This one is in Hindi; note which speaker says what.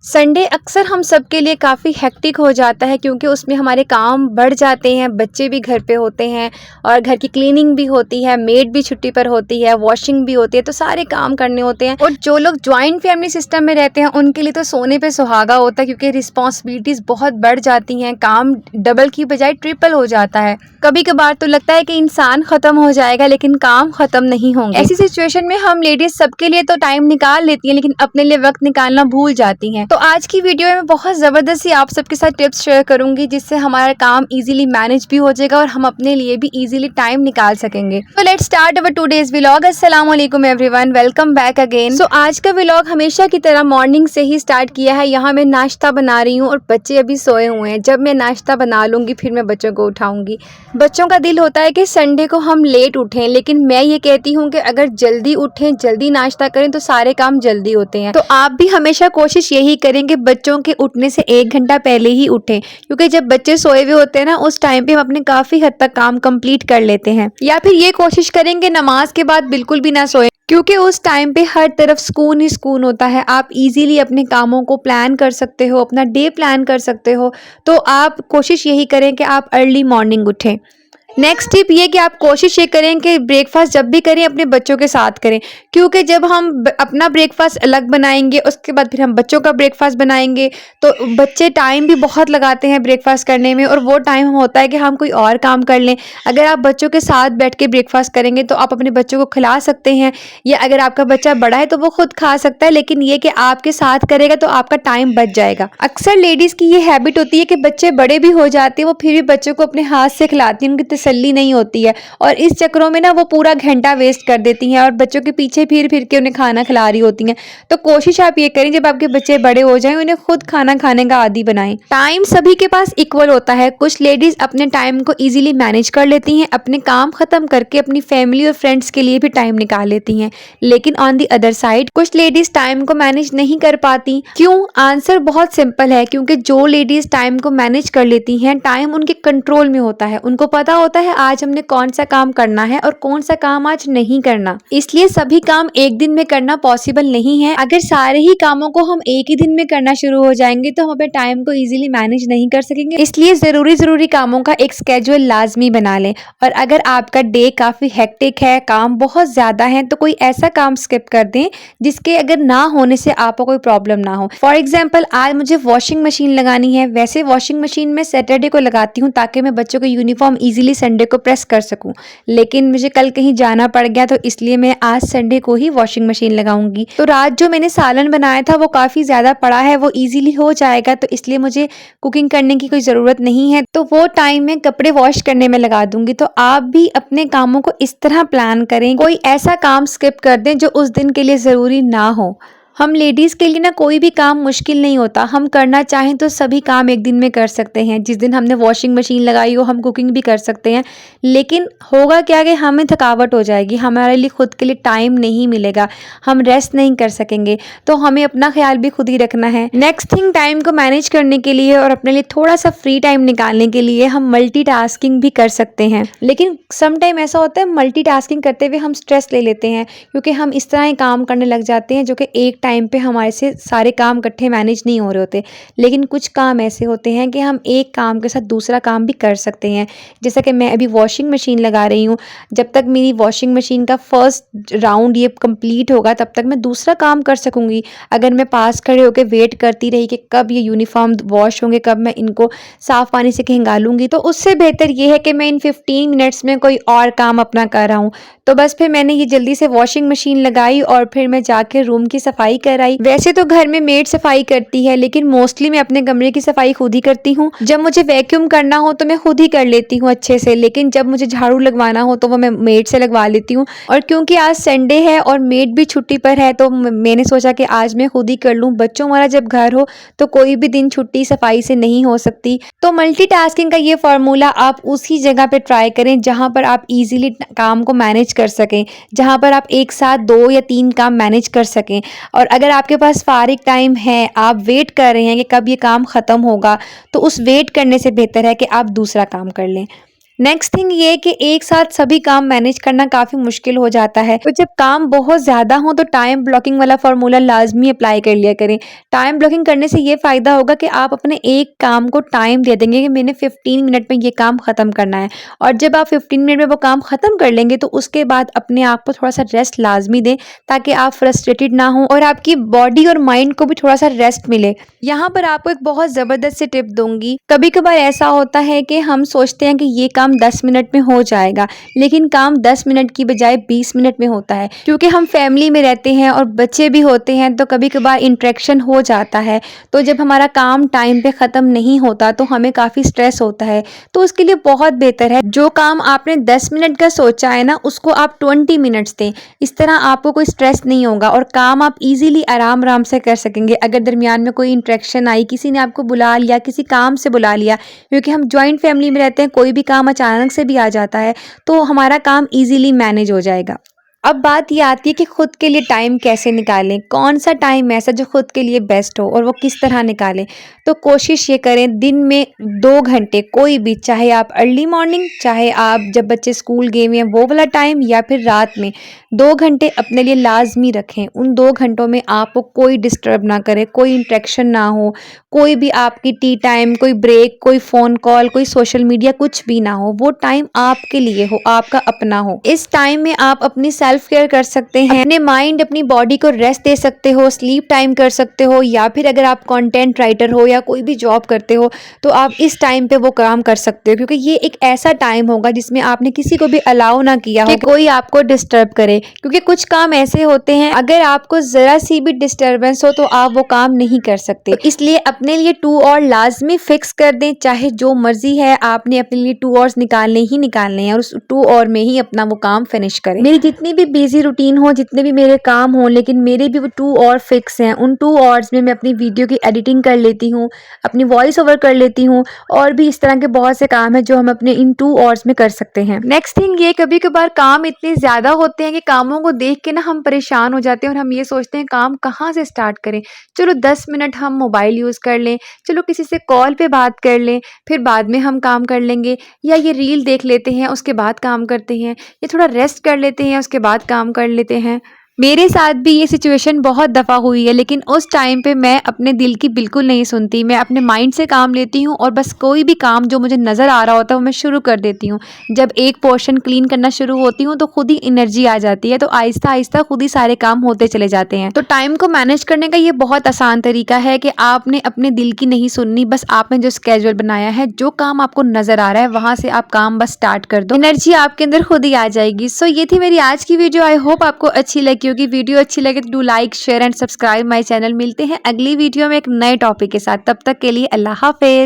Speaker 1: संडे अक्सर हम सबके लिए काफ़ी हेक्टिक हो जाता है क्योंकि उसमें हमारे काम बढ़ जाते हैं, बच्चे भी घर पे होते हैं और घर की क्लीनिंग भी होती है, मेड भी छुट्टी पर होती है, वॉशिंग भी होती है, तो सारे काम करने होते हैं। और जो लोग जॉइंट फैमिली सिस्टम में रहते हैं उनके लिए तो सोने पे सुहागा होता है क्योंकि रिस्पॉन्सिबिलिटीज़ बहुत बढ़ जाती हैं, काम डबल की बजाय ट्रिपल हो जाता है। कभी कभार तो लगता है कि इंसान ख़त्म हो जाएगा लेकिन काम ख़त्म नहीं होंगे। ऐसी सिचुएशन में हम लेडीज़ सबके लिए तो टाइम निकाल लेती हैं लेकिन अपने लिए वक्त निकालना भूल जाती हैं। तो आज की वीडियो में मैं बहुत ज़बरदस्त सी आप सबके साथ टिप्स शेयर करूंगी जिससे हमारा काम इजीली मैनेज भी हो जाएगा और हम अपने लिए भी इजीली टाइम निकाल सकेंगे। तो let's start our today's vlog. अस्सलाम वालेकुम एवरीवन, वेलकम बैक अगेन। सो आज का व्लॉग हमेशा की तरह मॉर्निंग से ही स्टार्ट किया है। यहाँ मैं नाश्ता बना रही हूँ और बच्चे अभी सोए हुए हैं। जब मैं नाश्ता बना लूँगी फिर मैं बच्चों को उठाऊँगी। बच्चों का दिल होता है कि संडे को हम लेट उठें, लेकिन मैं ये कहती हूँ कि अगर जल्दी उठें, जल्दी नाश्ता करें तो सारे काम जल्दी होते हैं। तो आप भी हमेशा कोशिश यही करें कि बच्चों के उठने से 1 घंटा पहले ही उठें, क्योंकि जब बच्चे सोए हुए होते हैं ना उस टाइम पे हम अपने काफ़ी हद तक काम कंप्लीट कर लेते हैं। या फिर ये कोशिश करेंगे नमाज के बाद बिल्कुल भी ना सोएं, क्योंकि उस टाइम पे हर तरफ सुकून ही सुकून होता है। आप इजीली अपने कामों को प्लान कर सकते हो, अपना डे प्लान कर सकते हो। तो आप कोशिश यही करें कि आप अर्ली मॉर्निंग उठें। नेक्स्ट टिप ये कि आप कोशिश ये करें कि ब्रेकफास्ट जब भी करें अपने बच्चों के साथ करें, क्योंकि जब हम अपना ब्रेकफास्ट अलग बनाएंगे उसके बाद फिर हम बच्चों का ब्रेकफास्ट बनाएंगे तो बच्चे टाइम भी बहुत लगाते हैं ब्रेकफास्ट करने में और वो टाइम होता है कि हम कोई और काम कर लें। अगर आप बच्चों के साथ बैठ के ब्रेकफास्ट करेंगे तो आप अपने बच्चों को खिला सकते हैं, या अगर आपका बच्चा बड़ा है तो वो खुद खा सकता है, लेकिन ये कि आपके साथ करेगा तो आपका टाइम बच जाएगा। अक्सर लेडीज़ की ये हैबिट होती है कि बच्चे बड़े भी हो जाते हैं वो फिर भी बच्चों को अपने हाथ से खिलाती हैं, उनकी तसल्ली नहीं होती है और इस चक्करों में ना वो पूरा घंटा वेस्ट कर देती हैं और बच्चों के पीछे फिर फिर के उन्हें खाना खिला रही होती हैं। तो कोशिश आप ये करें जब आपके बच्चे बड़े हो जाएं उन्हें खुद खाना खाने का आदी बनाएं। टाइम सभी के पास इक्वल होता है। कुछ लेडीज अपने टाइम को इजीली मैनेज कर लेती हैं, अपने काम खत्म करके अपनी फैमिली और फ्रेंड्स के लिए भी टाइम निकाल लेती हैं, लेकिन ऑन दी अदर साइड कुछ लेडीज टाइम को मैनेज नहीं कर पाती। क्यों? आंसर बहुत सिंपल है, क्योंकि जो लेडीज टाइम को मैनेज कर लेती हैं टाइम उनके कंट्रोल में होता है, उनको पता होता है आज हमने कौन सा काम करना है और कौन सा काम आज नहीं करना। इसलिए सभी काम एक दिन में करना पॉसिबल नहीं है। अगर सारे ही कामों को हम एक ही दिन में करना शुरू हो जाएंगे तो हम अपने टाइम को इजीली मैनेज नहीं कर सकेंगे। इसलिए जरूरी कामों का एक स्केड्यूल लाजमी बना लें। और अगर आपका डे काफी हेक्टिक है, काम बहुत ज्यादा है, तो कोई ऐसा काम स्किप कर दें जिसके अगर ना होने से आपको कोई प्रॉब्लम ना हो। फॉर एग्जाम्पल आज मुझे वॉशिंग मशीन लगानी है। वैसे वॉशिंग मशीन में सैटरडे को लगाती हूँ ताकि मैं बच्चों के यूनिफॉर्म इजीली संडे को प्रेस कर सकूं, लेकिन मुझे कल कहीं जाना पड़ गया तो इसलिए मैं आज संडे को ही वॉशिंग मशीन लगाऊंगी। तो रात जो मैंने सालन बनाया था वो काफ़ी ज़्यादा पड़ा है, वो इजीली हो जाएगा, तो इसलिए मुझे कुकिंग करने की कोई ज़रूरत नहीं है, तो वो टाइम मैं कपड़े वॉश करने में लगा दूंगी। तो आप भी अपने कामों को इस तरह प्लान करें, कोई ऐसा काम स्किप कर दें जो उस दिन के लिए ज़रूरी ना हो। हम लेडीज़ के लिए ना कोई भी काम मुश्किल नहीं होता, हम करना चाहें तो सभी काम एक दिन में कर सकते हैं। जिस दिन हमने वॉशिंग मशीन लगाई हो हम कुकिंग भी कर सकते हैं, लेकिन होगा क्या कि हमें थकावट हो जाएगी, हमारे लिए खुद के लिए टाइम नहीं मिलेगा, हम रेस्ट नहीं कर सकेंगे। तो हमें अपना ख्याल भी खुद ही रखना है। नेक्स्ट थिंग, टाइम को मैनेज करने के लिए और अपने लिए थोड़ा सा फ्री टाइम निकालने के लिए हम मल्टीटास्किंग भी कर सकते हैं। लेकिन सम टाइम ऐसा होता है मल्टीटास्किंग करते हुए हम स्ट्रेस ले लेते हैं, क्योंकि हम इस तरह ही काम करने लग जाते हैं जो कि एक टाइम पे हमारे से सारे काम इकट्ठे मैनेज नहीं हो रहे होते। लेकिन कुछ काम ऐसे होते हैं कि हम एक काम के साथ दूसरा काम भी कर सकते हैं। जैसा कि मैं अभी वॉशिंग मशीन लगा रही हूँ, जब तक मेरी वॉशिंग मशीन का फर्स्ट राउंड ये कंप्लीट होगा तब तक मैं दूसरा काम कर सकूँगी। अगर मैं पास खड़े होकर वेट करती रही कि कब ये यूनिफॉर्म वॉश होंगे, कब मैं इनको साफ़ पानी से कहीं डालूंगी, तो उससे बेहतर ये है कि मैं इन 15 मिनट्स में कोई और काम अपना कर रहा हूँ। तो बस फिर मैंने ये जल्दी से वॉशिंग मशीन लगाई और फिर मैं जाके रूम की सफाई कराई। वैसे तो घर में मेड सफाई करती है, लेकिन मोस्टली मैं अपने कमरे की सफाई खुद ही करती हूँ। जब मुझे वैक्यूम करना हो तो मैं खुद ही कर लेती हूँ अच्छे से, लेकिन जब मुझे झाड़ू लगवाना हो तो वो मैं मेड से लगवा लेती हूँ। और क्योंकि आज संडे है और मेड भी छुट्टी पर है तो मैंने सोचा कि आज मैं खुद ही कर लूँ। बच्चों वाला जब घर हो तो कोई भी दिन छुट्टी सफाई से नहीं हो सकती। तो मल्टीटास्किंग का ये फार्मूला आप उसी जगह पे ट्राई करें जहाँ पर आप इजीली काम को मैनेज कर सकें, जहाँ पर आप एक साथ 2 या 3 काम मैनेज कर सकें। और अगर आपके पास फारिग टाइम है, आप वेट कर रहे हैं कि कब ये काम ख़त्म होगा, तो उस वेट करने से बेहतर है कि आप दूसरा काम कर लें। नेक्स्ट थिंग ये कि एक साथ सभी काम मैनेज करना काफ़ी मुश्किल हो जाता है। तो जब काम बहुत ज़्यादा हो तो टाइम ब्लॉकिंग वाला फ़ॉर्मूला लाज़मी अप्लाई कर लिया करें। टाइम ब्लॉकिंग करने से ये फ़ायदा होगा कि आप अपने एक काम को टाइम दे देंगे कि मैंने 15 मिनट में ये काम ख़त्म करना है, और जब आप 15 मिनट में वो काम ख़त्म कर लेंगे तो उसके बाद अपने आप को थोड़ा-सा रेस्ट लाज़मी दें, ताकि आप फ्रस्ट्रेटेड ना हों और आपकी बॉडी और माइंड को भी थोड़ा-सा रेस्ट मिले। यहाँ पर आपको एक बहुत ज़बरदस्त सी टिप दूँगी। कभी-कभार ऐसा होता है कि हम सोचते हैं कि ये काम 10 मिनट में हो जाएगा, लेकिन काम 10 मिनट की बजाय 20 मिनट में होता है, क्योंकि हम फैमिली में रहते हैं और बच्चे भी होते हैं, तो कभी-कभार इंटरेक्शन हो जाता है। तो जब हमारा काम टाइम पे ख़त्म नहीं होता तो हमें काफ़ी स्ट्रेस होता है। तो उसके लिए बहुत बेहतर है, जो काम आपने 10 मिनट का सोचा है ना, उसको आप 20 मिनट्स दें। इस तरह आपको कोई स्ट्रेस नहीं होगा और काम आप ईज़िली आराम-आराम से कर सकेंगे। अगर दरमियान में कोई इंटरेक्शन आई, किसी ने आपको बुला लिया, किसी काम से बुला लिया, क्योंकि हम जॉइंट फैमिली में रहते हैं, कोई भी काम अचानक से भी आ जाता है, तो हमारा काम ईज़िली मैनेज हो जाएगा। अब बात ये आती है कि खुद के लिए टाइम कैसे निकालें, कौन-सा टाइम ऐसा जो खुद के लिए बेस्ट हो और वो किस तरह निकालें। तो कोशिश ये करें, दिन में 2 घंटे कोई भी, चाहे आप अर्ली मॉर्निंग, चाहे आप जब बच्चे स्कूल गए हुए हैं वो वाला टाइम, या फिर रात में 2 घंटे अपने लिए लाज़मी रखें। उन 2 घंटों में आपको कोई डिस्टर्ब ना करे, कोई इंटरेक्शन ना हो, कोई भी आपकी टी टाइम, कोई ब्रेक, कोई फ़ोन कॉल, कोई सोशल मीडिया कुछ भी ना हो। वो टाइम आपके लिए हो, आपका अपना हो। इस टाइम में आप अपनी सेल्फ केयर कर सकते हैं, अपने माइंड, अपनी बॉडी को रेस्ट दे सकते हो, स्लीप टाइम कर सकते हो, या फिर अगर आप कंटेंट राइटर हो या कोई भी जॉब करते हो तो आप इस टाइम पे वो काम कर सकते हो, क्योंकि ये एक ऐसा टाइम होगा जिसमें आपने किसी को भी अलाउ ना किया हो कि कोई आपको डिस्टर्ब करे। क्योंकि कुछ काम ऐसे होते हैं, अगर आपको ज़रा सी भी डिस्टर्बेंस हो तो आप वो काम नहीं कर सकते। तो इसलिए अपने लिए 2 और लाजमी फिक्स कर दें, चाहे जो मर्जी है, आपने अपने लिए 2 आवर्स निकालने ही निकालने हैं और उस 2 आवर में ही अपना वो काम फिनिश करें। मेरी जितनी भी बिजी रूटीन हो, जितने भी मेरे काम हो, लेकिन मेरे भी वो 2 आवर फिक्स हैं। उन 2 आवर्स में मैं अपनी वीडियो की एडिटिंग कर लेती हूँ, अपनी वॉइस ओवर कर लेती हूँ, और भी इस तरह के बहुत से काम हैं जो हम अपने इन 2 आवर्स में कर सकते हैं। नेक्स्ट थिंग ये, कभी कभार काम इतने ज़्यादा होते हैं कि कामों को देख के ना हम परेशान हो जाते हैं और हम ये सोचते हैं काम कहाँ से स्टार्ट करें। चलो 10 मिनट हम मोबाइल यूज़ कर लें, चलो किसी से कॉल पे बात कर लें, फिर बाद में हम काम कर लेंगे, या ये रील देख लेते हैं उसके बाद काम करते हैं, या थोड़ा रेस्ट कर लेते हैं उसके बाद काम कर लेते हैं। मेरे साथ भी ये सिचुएशन बहुत दफ़ा हुई है, लेकिन उस टाइम पे मैं अपने दिल की बिल्कुल नहीं सुनती। मैं अपने माइंड से काम लेती हूँ और बस कोई भी काम जो मुझे नज़र आ रहा होता है वो मैं शुरू कर देती हूँ। जब एक पोर्शन क्लीन करना शुरू होती हूँ तो खुद ही एनर्जी आ जाती है, तो आहिस्ता आहिस्ता खुद ही सारे काम होते चले जाते हैं। तो टाइम को मैनेज करने का ये बहुत आसान तरीका है कि आपने अपने दिल की नहीं सुननी, बस आपने जो स्केड्यूल बनाया है, जो काम आपको नज़र आ रहा है वहाँ से आप काम बस स्टार्ट कर दो, एनर्जी आपके अंदर खुद ही आ जाएगी। सो ये थी मेरी आज की वीडियो। आई होप आपको अच्छी लगी होगी। वीडियो अच्छी लगे तो do like, share and subscribe my channel. मिलते हैं अगली वीडियो में एक नए टॉपिक के साथ। तब तक के लिए अल्लाह हाफिज।